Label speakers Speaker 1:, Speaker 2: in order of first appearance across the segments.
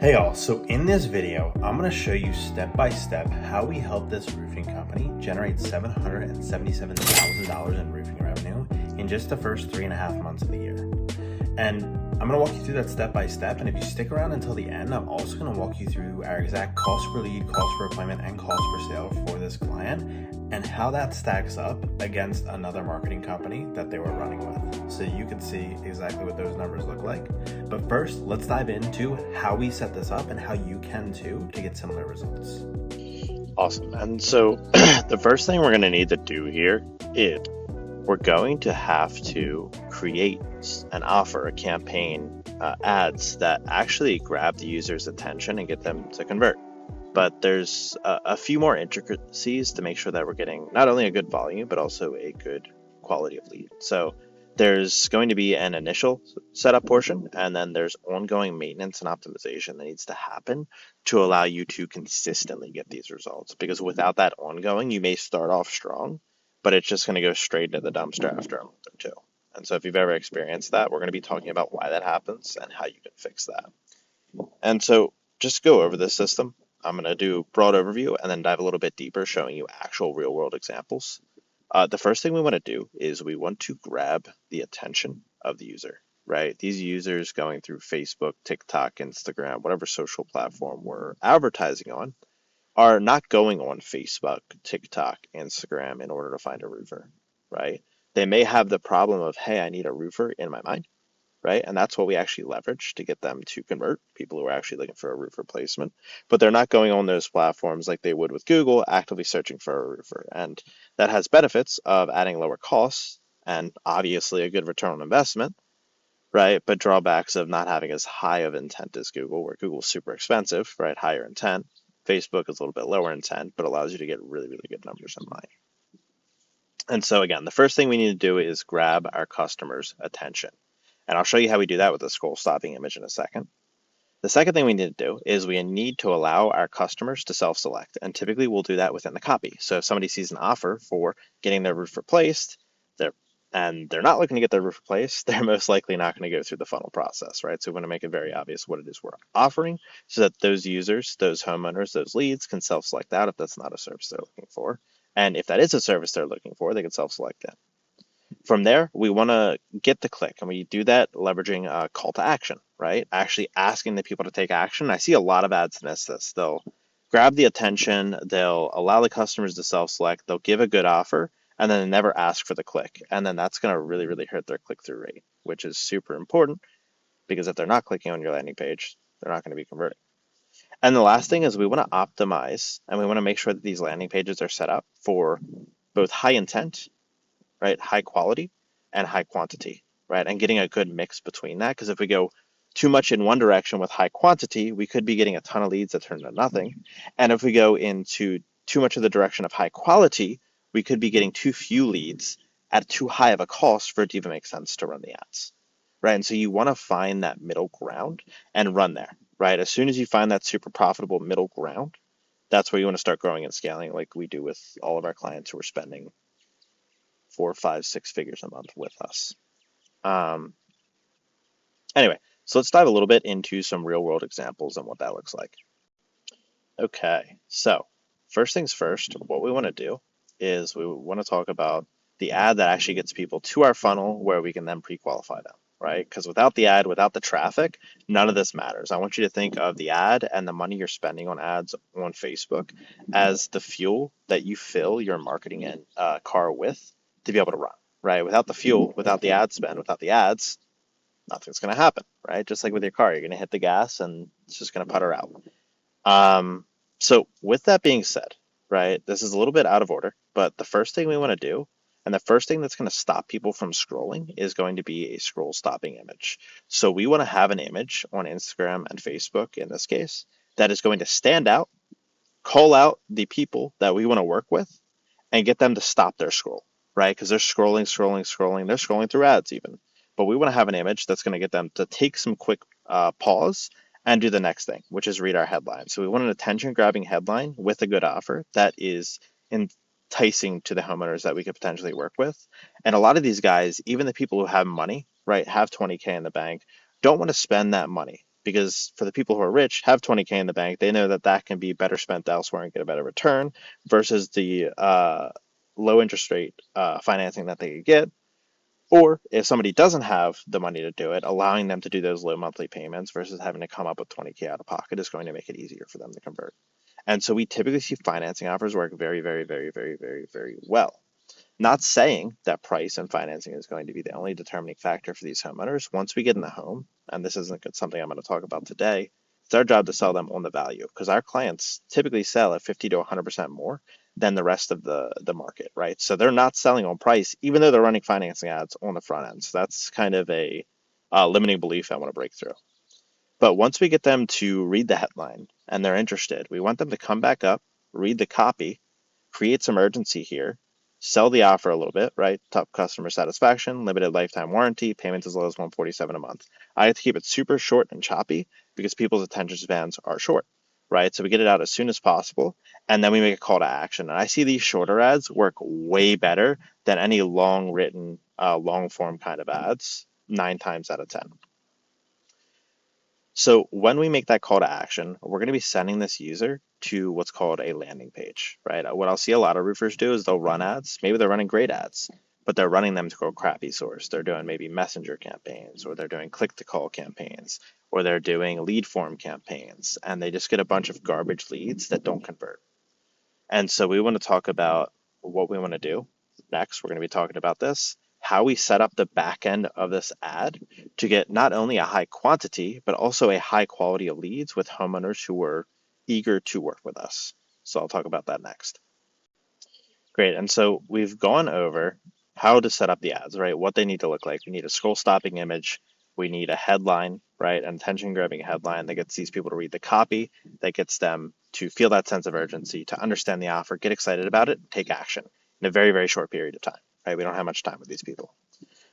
Speaker 1: Hey all, so in this video, I'm going to show you step by step how we help this roofing company generate $777,000 in roofing revenue in just the first 3.5 months of the year. And I'm going to walk you through that step by step, and if you stick around until the end, I'm also going to walk you through our exact cost per lead, cost per appointment, and cost per sale for this client, and how that stacks up against another marketing company that they were running with, so you can see exactly what those numbers look like. But first, let's dive into how we set this up and how you can too to get similar results.
Speaker 2: Awesome. And so the first thing we're going to need to do here is we're going to have to create and offer a campaign ads that actually grab the user's attention and get them to convert. But there's a few more intricacies to make sure that we're getting not only a good volume, but also a good quality of lead. So there's going to be an initial setup portion, and then there's ongoing maintenance and optimization that needs to happen to allow you to consistently get these results. Because without that ongoing, you may start off strong, but it's just going to go straight into the dumpster after a month or two. And so if you've ever experienced that, we're going to be talking about why that happens and how you can fix that. And so just go over this system. I'm going to do a broad overview and then dive a little bit deeper, showing you actual real world examples. The first thing we want to do is we want to grab the attention of the user, right? These users going through Facebook, TikTok, Instagram, whatever social platform we're advertising on, are not going on Facebook, TikTok, Instagram in order to find a roofer, right? They may have the problem of, hey, I need a roofer in my mind, right? And that's what we actually leverage to get them to convert, people who are actually looking for a roof replacement. But they're not going on those platforms like they would with Google, actively searching for a roofer. And that has benefits of adding lower costs and obviously a good return on investment, right? But drawbacks of not having as high of intent as Google, where Google's super expensive, right? Higher intent. Facebook is a little bit lower intent, but allows you to get really, really good numbers in line. And so again, the first thing we need to do is grab our customers' attention. And I'll show you how we do that with the scroll stopping image in a second. The second thing we need to do is we need to allow our customers to self-select. And typically we'll do that within the copy. So if somebody sees an offer for getting their roof replaced, they're not looking to get their roof replaced, they're most likely not going to go through the funnel process, right? So we want to make it very obvious what it is we're offering so that those users, those homeowners, those leads can self-select out if that's not a service they're looking for. And if that is a service they're looking for, they can self-select it. From there, we want to get the click, and we do that leveraging a call to action, right? Actually asking the people to take action. I see a lot of ads miss this. They'll grab the attention, they'll allow the customers to self-select, they'll give a good offer, and then never ask for the click. And then that's going to really, really hurt their click-through rate, which is super important because if they're not clicking on your landing page, they're not going to be converting. And the last thing is we want to optimize, and we want to make sure that these landing pages are set up for both high intent, right, high quality, and high quantity, right, and getting a good mix between that. Because if we go too much in one direction with high quantity, we could be getting a ton of leads that turn into nothing. And if we go into too much of the direction of high quality, we could be getting too few leads at too high of a cost for it to even make sense to run the ads, right? And so you want to find that middle ground and run there, right? As soon as you find that super profitable middle ground, that's where you want to start growing and scaling like we do with all of our clients who are spending 4, 5, 6 figures a month with us. Anyway, so let's dive a little bit into some real world examples and what that looks like. Okay, so first things first, what we want to do is we want to talk about the ad that actually gets people to our funnel where we can then pre-qualify them, right? Because without the ad, without the traffic, none of this matters. I want you to think of the ad and the money you're spending on ads on Facebook as the fuel that you fill your marketing car with to be able to run, right? Without the fuel, without the ad spend, without the ads, nothing's going to happen, right? Just like with your car, you're going to hit the gas and it's just going to putter out. So with that being said, right, this is a little bit out of order, but the first thing we want to do, and the first thing that's going to stop people from scrolling is going to be a scroll stopping image. So we want to have an image on Instagram and Facebook, in this case, that is going to stand out, call out the people that we want to work with, and get them to stop their scroll, right? Because they're scrolling. They're scrolling through ads even. But we want to have an image that's going to get them to take some quick pause and do the next thing, which is read our headline. So we want an attention-grabbing headline with a good offer that is enticing to the homeowners that we could potentially work with. And a lot of these guys, even the people who have money, right, have 20K in the bank, don't want to spend that money, because for the people who are rich, have 20K in the bank, they know that that can be better spent elsewhere and get a better return versus the low interest rate financing that they could get. Or if somebody doesn't have the money to do it, allowing them to do those low monthly payments versus having to come up with 20K out of pocket is going to make it easier for them to convert. And so we typically see financing offers work very, very, very, very, very, very well. Not saying that price and financing is going to be the only determining factor for these homeowners. Once we get in the home, and this isn't something I'm going to talk about today, it's our job to sell them on the value because our clients typically sell at 50 to 100% more than the rest of the market, right? So they're not selling on price, even though they're running financing ads on the front end. So that's kind of a limiting belief I want to break through. But once we get them to read the headline and they're interested, we want them to come back up, read the copy, create some urgency here, sell the offer a little bit, right? Top customer satisfaction, limited lifetime warranty, payments as low as 147 a month. I have to keep it super short and choppy because people's attention spans are short, right? So we get it out as soon as possible, and then we make a call to action. And I see these shorter ads work way better than any long written, long form kind of ads, 9 times out of 10. So when we make that call to action, we're going to be sending this user to what's called a landing page, right? What I'll see a lot of roofers do is they'll run ads. Maybe they're running great ads, but they're running them to a crappy source. They're doing maybe messenger campaigns, or they're doing click to call campaigns, or they're doing lead form campaigns, and they just get a bunch of garbage leads that don't convert. And so we want to talk about what we want to do. Next, we're going to be talking about this, how we set up the back end of this ad to get not only a high quantity, but also a high quality of leads with homeowners who are eager to work with us. So I'll talk about that next. Great. And so we've gone over how to set up the ads, right? What they need to look like. We need a scroll stopping image. We need a headline, right? An attention grabbing headline that gets these people to read the copy, that gets them to feel that sense of urgency, to understand the offer, get excited about it, take action in a very, very short period of time, right? We don't have much time with these people.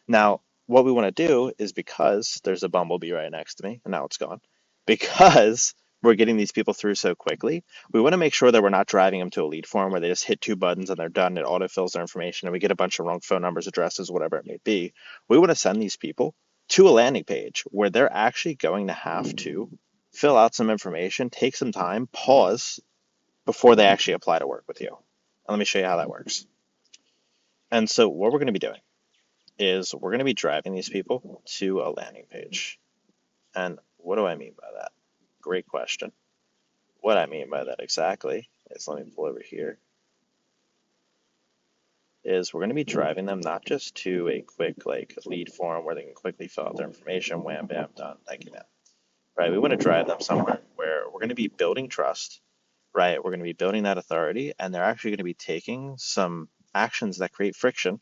Speaker 2: Now, what we want to do is, because there's a bumblebee right next to me, and now it's gone, because we're getting these people through so quickly, we want to make sure that we're not driving them to a lead form where they just hit 2 buttons and they're done. It autofills their information and we get a bunch of wrong phone numbers, addresses, whatever it may be. We want to send these people to a landing page where they're actually going to have to fill out some information, take some time, pause before they actually apply to work with you. And let me show you how that works. And so what we're going to be doing is we're going to be driving these people to a landing page. And what do I mean by that? Great question. What I mean by that exactly is, let me pull over here, is we're going to be driving them not just to a quick lead form where they can quickly fill out their information, wham, bam, done, thank you, ma'am. Right? We want to drive them somewhere where we're going to be building trust, right? We're going to be building that authority, and they're actually going to be taking some actions that create friction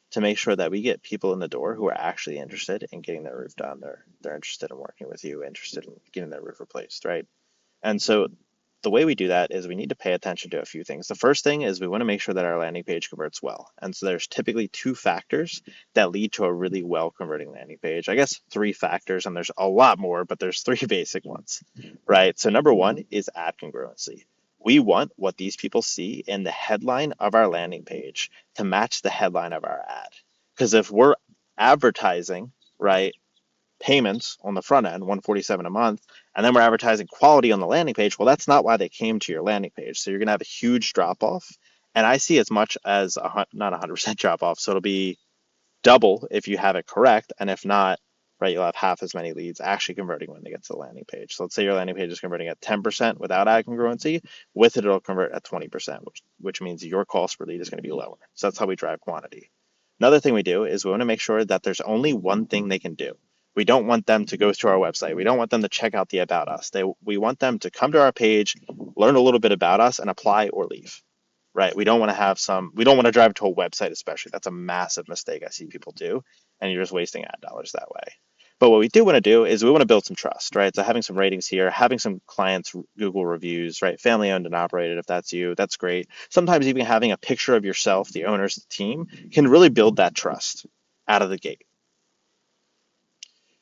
Speaker 2: to make sure that we get people in the door who are actually interested in getting their roof done. They're interested in working with you, interested in getting their roof replaced, right? And so the way we do that is we need to pay attention to a few things. The first thing is we want to make sure that our landing page converts well. And so there's typically 2 factors that lead to a really well converting landing page. I guess 3 factors, and there's a lot more, but there's 3 basic ones, right? So number 1 is ad congruency. We want what these people see in the headline of our landing page to match the headline of our ad. Because if we're advertising, right, payments on the front end, 147 a month, and then we're advertising quality on the landing page, well, that's not why they came to your landing page. So you're going to have a huge drop off. And I see as much as not 100% drop off. So it'll be double if you have it correct. And if not, right, you'll have half as many leads actually converting when they get to the landing page. So let's say your landing page is converting at 10% without ad congruency. With it, it'll convert at 20%, which means your cost per lead is going to be lower. So that's how we drive quantity. Another thing we do is we want to make sure that there's only one thing they can do. We don't want them to go to our website. We don't want them to check out the About Us. We want them to come to our page, learn a little bit about us, and apply or leave. Right? We don't want to drive to a website especially. That's a massive mistake I see people do, and you're just wasting ad dollars that way. But what we do want to do is we want to build some trust, right? So having some ratings here, having some clients Google reviews, right? Family owned and operated, if that's you, that's great. Sometimes even having a picture of yourself, the owners, the team, can really build that trust out of the gate.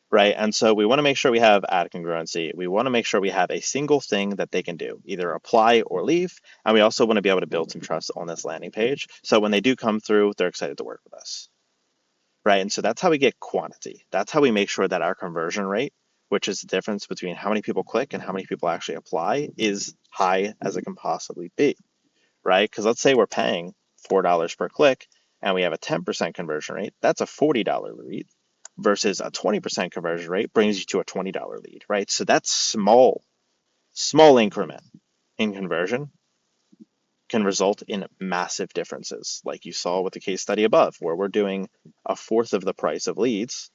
Speaker 2: Right? And so we want to make sure we have ad congruency. We want to make sure we have a single thing that they can do, either apply or leave. And we also want to be able to build some trust on this landing page. So when they do come through, they're excited to work with us. Right? And so that's how we get quantity. That's how we make sure that our conversion rate which is the difference between how many people click and how many people actually apply, is high as it can possibly be, right? Because let's say we're paying $4 per click and we have a 10% conversion rate, that's a $40 lead versus a 20% conversion rate brings you to a $20 lead, right? So that's small increment in conversion can result in massive differences, like you saw with the case study above, where we're doing a fourth of the price of leads,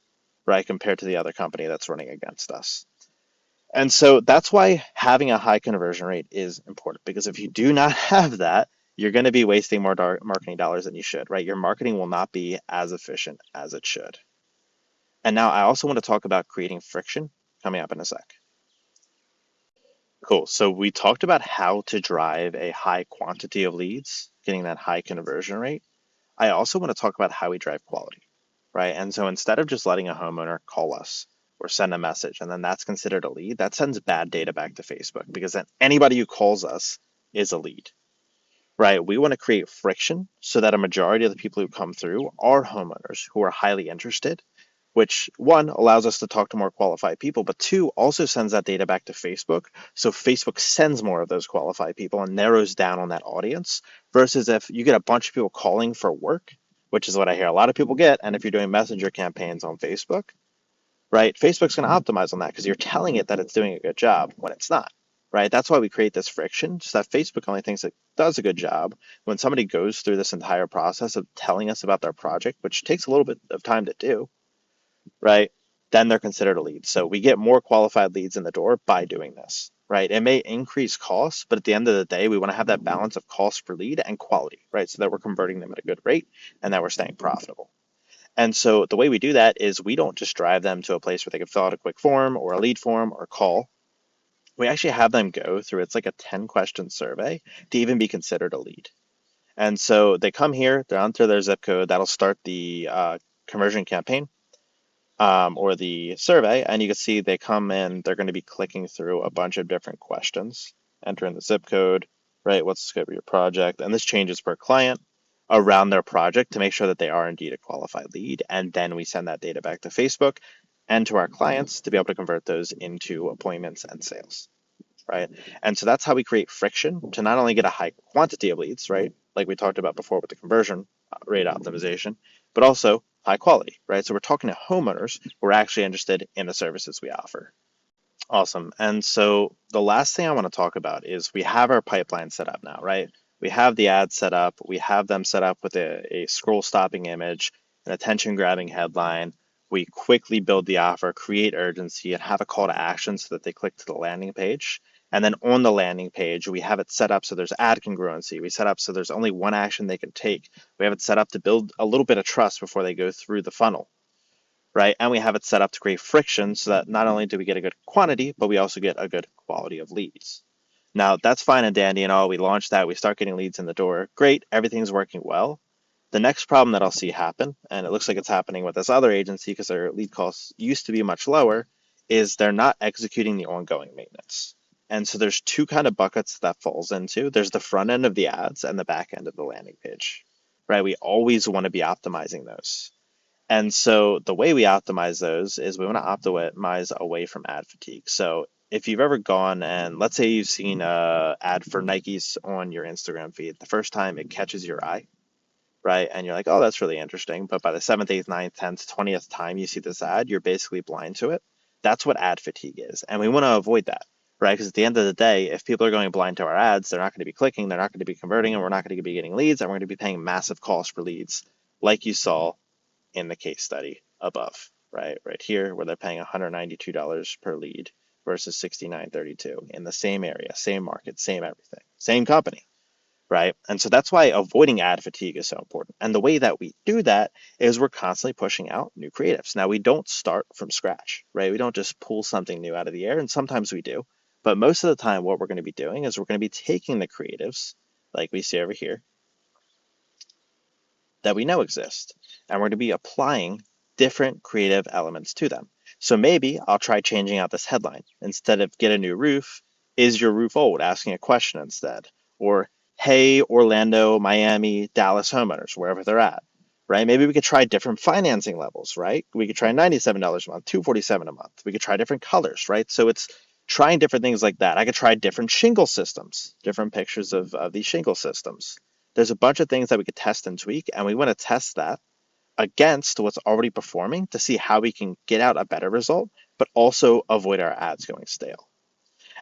Speaker 2: right, compared to the other company that's running against us. And so that's why having a high conversion rate is important, because if you do not have that, you're going to be wasting more marketing dollars than you should, right? Your marketing will not be as efficient as it should. And now I also want to talk about creating friction coming up in a sec. Cool. So we talked about how to drive a high quantity of leads, getting that high conversion rate. I also want to talk about how we drive quality, right? And so instead of just letting a homeowner call us or send a message and then that's considered a lead, that sends bad data back to Facebook, because then anybody who calls us is a lead, right? We want to create friction so that a majority of the people who come through are homeowners who are highly interested, which one allows us to talk to more qualified people, but two also sends that data back to Facebook. So Facebook sends more of those qualified people and narrows down on that audience, versus if you get a bunch of people calling for work, which is what I hear a lot of people get. And if you're doing messenger campaigns on Facebook, right, Facebook's going to optimize on that because you're telling it that it's doing a good job when it's not. Right. That's why we create this friction, so that Facebook only thinks it does a good job when somebody goes through this entire process of telling us about their project, which takes a little bit of time to do, right, then they're considered a lead. So we get more qualified leads in the door by doing this, right? It may increase costs, but at the end of the day, we want to have that balance of cost per lead and quality, right? So that we're converting them at a good rate and that we're staying profitable. And so the way we do that is we don't just drive them to a place where they can fill out a quick form or a lead form or call. We actually have them go through, it's like a 10-question survey to even be considered a lead. And so they come here, they're enter their zip code, that'll start the conversion campaign. Or the survey, and you can see they come in, they're going to be clicking through a bunch of different questions, entering the zip code, right? What's the scope of your project? And this changes per client around their project to make sure that they are indeed a qualified lead. And then we send that data back to Facebook and to our clients to be able to convert those into appointments and sales, right? And so that's how we create friction to not only get a high quantity of leads, right, like we talked about before with the conversion rate optimization, but also high quality, right? So we're talking to homeowners who are actually interested in the services we offer. Awesome. And so the last thing I want to talk about is we have our pipeline set up now, right? We have the ads set up. We have them set up with a scroll stopping image, an attention grabbing headline. We quickly build the offer, create urgency, and have a call to action so that they click to the landing page. And then on the landing page, we have it set up so there's ad congruency. We set up so there's only one action they can take. We have it set up to build a little bit of trust before they go through the funnel, right? And we have it set up to create friction so that not only do we get a good quantity, but we also get a good quality of leads. Now, that's fine and dandy and all. We launch that, we start getting leads in the door. Great, everything's working well. The next problem that I'll see happen, and it looks like it's happening with this other agency because their lead costs used to be much lower, is they're not executing the ongoing maintenance. And so there's two kind of buckets that falls into. There's the front end of the ads and the back end of the landing page, right? We always want to be optimizing those. And so the way we optimize those is we want to optimize away from ad fatigue. So if you've ever gone and let's say you've seen an ad for Nikes on your Instagram feed, the first time it catches your eye, right? And you're like, oh, that's really interesting. But by the 7th, 8th, 9th, 10th, 20th time you see this ad, you're basically blind to it. That's what ad fatigue is. And we want to avoid that, right? Because at the end of the day, if people are going blind to our ads, they're not going to be clicking, they're not going to be converting, and we're not going to be getting leads, and we're going to be paying massive costs for leads, like you saw in the case study above, right here, where they're paying $192 per lead versus $69.32 in the same area, same market, same everything, same company, right? And so that's why avoiding ad fatigue is so important. And the way that we do that is we're constantly pushing out new creatives. Now, we don't start from scratch, right? We don't just pull something new out of the air, and sometimes we do. But most of the time, what we're going to be doing is we're going to be taking the creatives, like we see over here, that we know exist, and we're going to be applying different creative elements to them. So maybe I'll try changing out this headline. Instead of get a new roof, is your roof old? Asking a question instead. Or hey, Orlando, Miami, Dallas homeowners, wherever they're at, right? Maybe we could try different financing levels, right? We could try $97 a month, $247 a month. We could try different colors, right? So it's trying different things like that. I could try different shingle systems, different pictures of these shingle systems. There's a bunch of things that we could test and tweak, and we want to test that against what's already performing to see how we can get out a better result, but also avoid our ads going stale.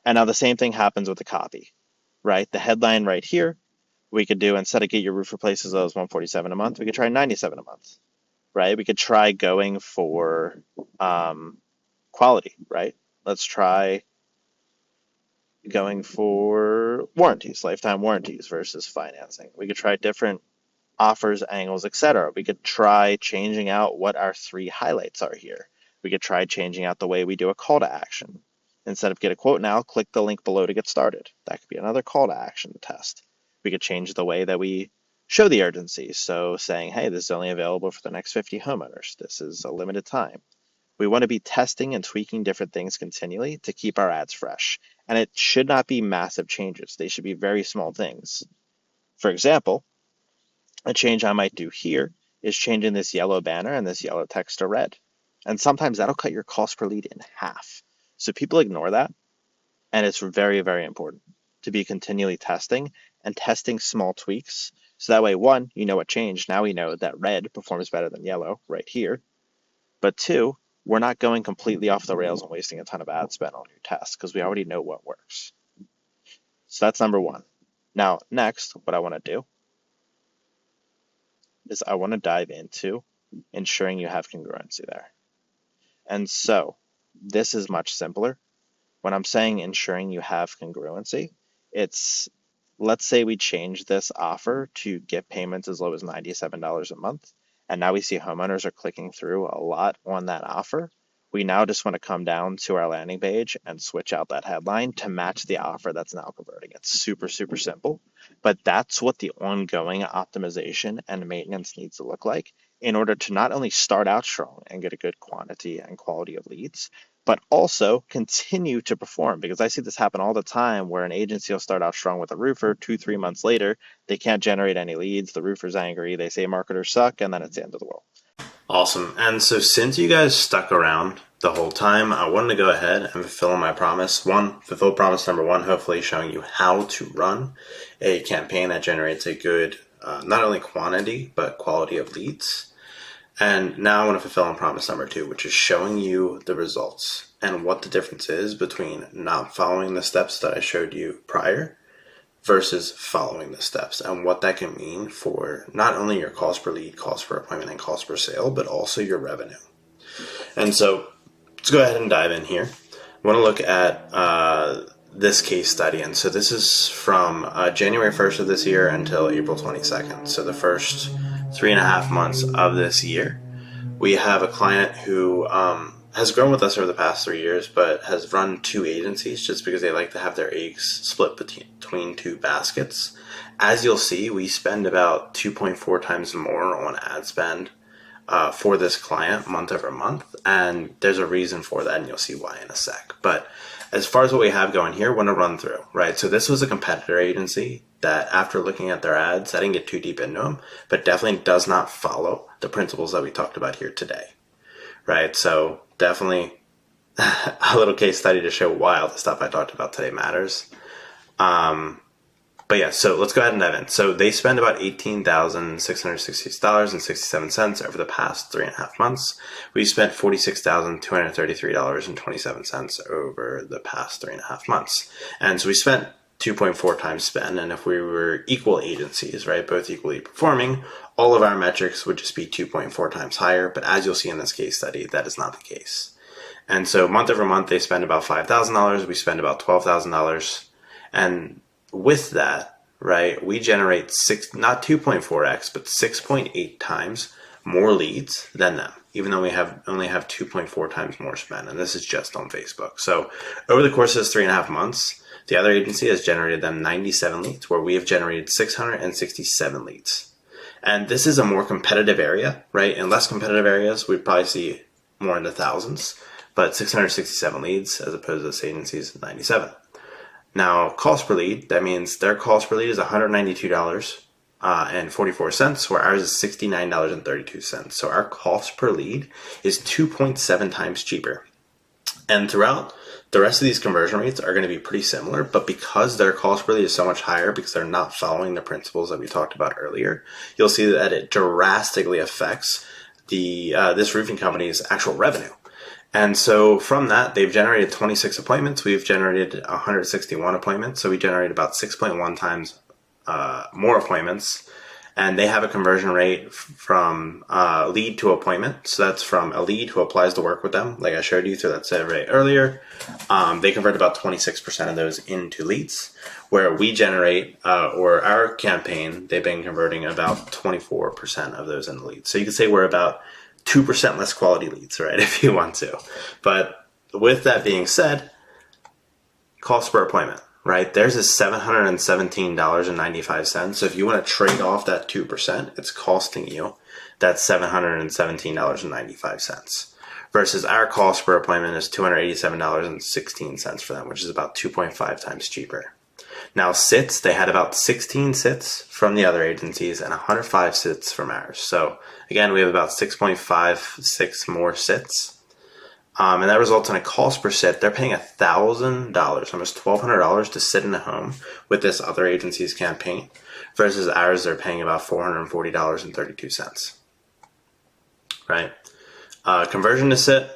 Speaker 2: And now the same thing happens with the copy, right? The headline right here, we could do, instead of get your roof replaced as low as $147 a month, we could try $97 a month, right? We could try going for quality, right? Let's try going for warranties, lifetime warranties versus financing. We could try different offers, angles, etc. We could try changing out what our 3 highlights are here. We could try changing out the way we do a call to action. Instead of get a quote now, click the link below to get started. That could be another call to action to test. We could change the way that we show the urgency. So saying, hey, this is only available for the next 50 homeowners. This is a limited time. We want to be testing and tweaking different things continually to keep our ads fresh. And it should not be massive changes. They should be very small things. For example, a change I might do here is changing this yellow banner and this yellow text to red. And sometimes that'll cut your cost per lead in half. So people ignore that. And it's very, very important to be continually testing and testing small tweaks. So that way, 1, you know what changed. Now we know that red performs better than yellow right here. But 2, we're not going completely off the rails and wasting a ton of ad spend on your tests because we already know what works. So that's number 1. Now, next, what I want to do is I want to dive into ensuring you have congruency there. And so this is much simpler. When I'm saying ensuring you have congruency, it's, let's say we change this offer to get payments as low as $97 a month, and now we see homeowners are clicking through a lot on that offer. We now just want to come down to our landing page and switch out that headline to match the offer that's now converting. It's super, super simple, but that's what the ongoing optimization and maintenance needs to look like in order to not only start out strong and get a good quantity and quality of leads, but also continue to perform. Because I see this happen all the time where an agency will start out strong with a roofer, 2-3 months later, they can't generate any leads, the roofer's angry, they say marketers suck, and then it's the end of the world.
Speaker 1: Awesome. And so since you guys stuck around the whole time, I wanted to go ahead and fulfill my promise. Fulfill promise number 1, hopefully showing you how to run a campaign that generates a good, not only quantity, but quality of leads. And now I want to fulfill on promise number 2, which is showing you the results and what the difference is between not following the steps that I showed you prior versus following the steps, and what that can mean for not only your cost per lead, cost per appointment, and cost per sale, but also your revenue. And so let's go ahead and dive in here. I want to look at this case study. And so this is from January 1st of this year until April 22nd. So the first 3.5 months of this year. We have a client who has grown with us over the past 3 years, but has run 2 agencies just because they like to have their eggs split between 2 baskets. As you'll see, we spend about 2.4 times more on ad spend for this client month over month, and there's a reason for that, and you'll see why in a sec. But as far as what we have going here, I want to run through, right? So this was a competitor agency that, after looking at their ads, I didn't get too deep into them, but definitely does not follow the principles that we talked about here today, right? So definitely a little case study to show why all the stuff I talked about today matters. But yeah, so let's go ahead and dive in. So they spend about $18,666.67 over the past 3.5 months. We spent $46,233.27 over the past 3.5 months. And so we spent 2.4 times spend. And if we were equal agencies, right, both equally performing, all of our metrics would just be 2.4 times higher. But as you'll see in this case study, that is not the case. And so month over month, they spend about $5,000. We spend about $12,000. And with that, right, we generate not 2.4x, but 6.8 times more leads than them, even though we only have 2.4 times more spend. And this is just on Facebook. So over the course of this 3.5 months, the other agency has generated them 97 leads, where we have generated 667 leads. And this is a more competitive area, right? In less competitive areas, we'd probably see more in the thousands, but 667 leads as opposed to this agency's 97. Now, cost per lead, that means their cost per lead is $192, and 44 cents, where ours is $69.32. So our cost per lead is 2.7 times cheaper. And throughout, the rest of these conversion rates are going to be pretty similar, but because their cost per lead is so much higher, because they're not following the principles that we talked about earlier, you'll see that it drastically affects this roofing company's actual revenue. And so from that, they've generated 26 appointments. We've generated 161 appointments. So we generated about 6.1 times more appointments. And they have a conversion rate from lead to appointment. So that's from a lead who applies to work with them, like I showed you through that survey earlier. They convert about 26% of those into leads, where we generate, or our campaign, they've been converting about 24% of those into leads. So you could say we're about 2% less quality leads, right, if you want to. But with that being said, cost per appointment, right? Theirs is $717.95. So if you want to trade off that 2%, it's costing you that $717.95. Versus our cost per appointment is $287.16 for them, which is about 2.5 times cheaper. Now, sits, they had about 16 sits from the other agencies and 105 sits from ours. So again, we have about 6.56 more sits. And that results in a cost per sit. They're paying $1,000, almost $1,200 to sit in a home with this other agency's campaign, versus ours, they're paying about $440.32. Right? Conversion to sit,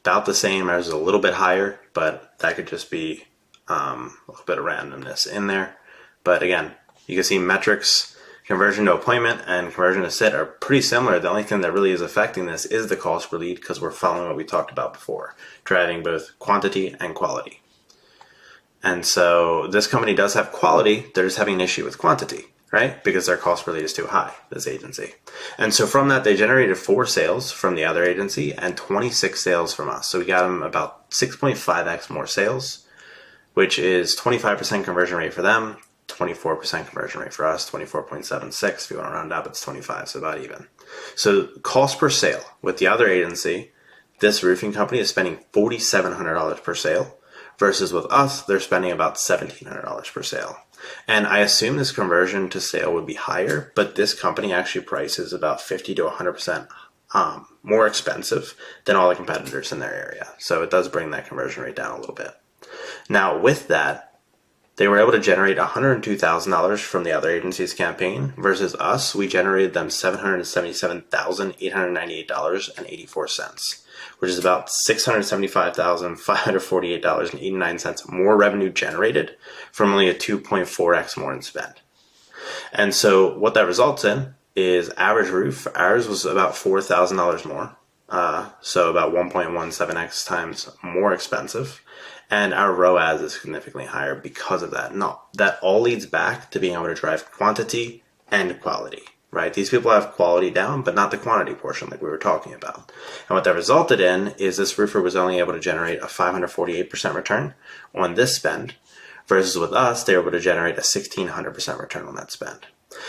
Speaker 1: about the same. Ours is a little bit higher, but that could just be a little bit of randomness in there. But again, you can see metrics, conversion to appointment and conversion to sit are pretty similar. The only thing that really is affecting this is the cost per lead, because we're following what we talked about before, driving both quantity and quality. And so this company does have quality, they're just having an issue with quantity, right? Because their cost per lead is too high, this agency. And so from that, they generated 4 sales from the other agency and 26 sales from us. So we got them about 6.5x more sales, which is 25% conversion rate for them, 24% conversion rate for us, 24.76. If you want to round up, it's 25, so about even. So cost per sale with the other agency, this roofing company is spending $4,700 per sale, versus with us, they're spending about $1,700 per sale. And I assume this conversion to sale would be higher, but this company actually prices about 50 to 100% more expensive than all the competitors in their area. So it does bring that conversion rate down a little bit. Now with that, they were able to generate $102,000 from the other agency's campaign, versus us, we generated them $777,898.84, which is about $675,548.89 more revenue generated from only a 2.4x more in spend. And so what that results in is average roof, ours was about $4,000 more, so about 1.17x times more expensive. And our ROAS is significantly higher because of that. No, that all leads back to being able to drive quantity and quality, right? These people have quality down, but not the quantity portion like we were talking about. And what that resulted in is this roofer was only able to generate a 548% return on this spend, versus with us, they were able to generate a 1,600% return on that spend.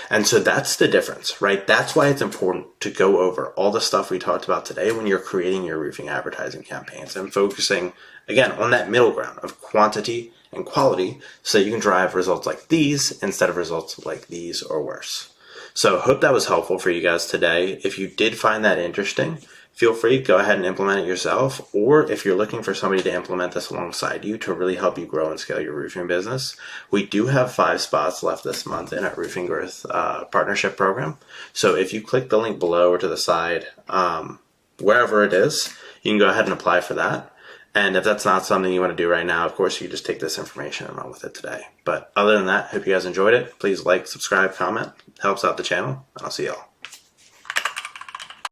Speaker 1: And so that's the difference, right? That's why it's important to go over all the stuff we talked about today when you're creating your roofing advertising campaigns, and focusing, again, on that middle ground of quantity and quality, so you can drive results like these instead of results like these or worse. So hope that was helpful for you guys today. If you did find that interesting, feel free to go ahead and implement it yourself. Or if you're looking for somebody to implement this alongside you to really help you grow and scale your roofing business, we do have 5 spots left this month in our Roofing Growth Partnership Program. So if you click the link below or to the side, wherever it is, you can go ahead and apply for that. And if that's not something you want to do right now, of course, you just take this information and run with it today. But other than that, hope you guys enjoyed it. Please like, subscribe, comment. It helps out the channel, and I'll see y'all.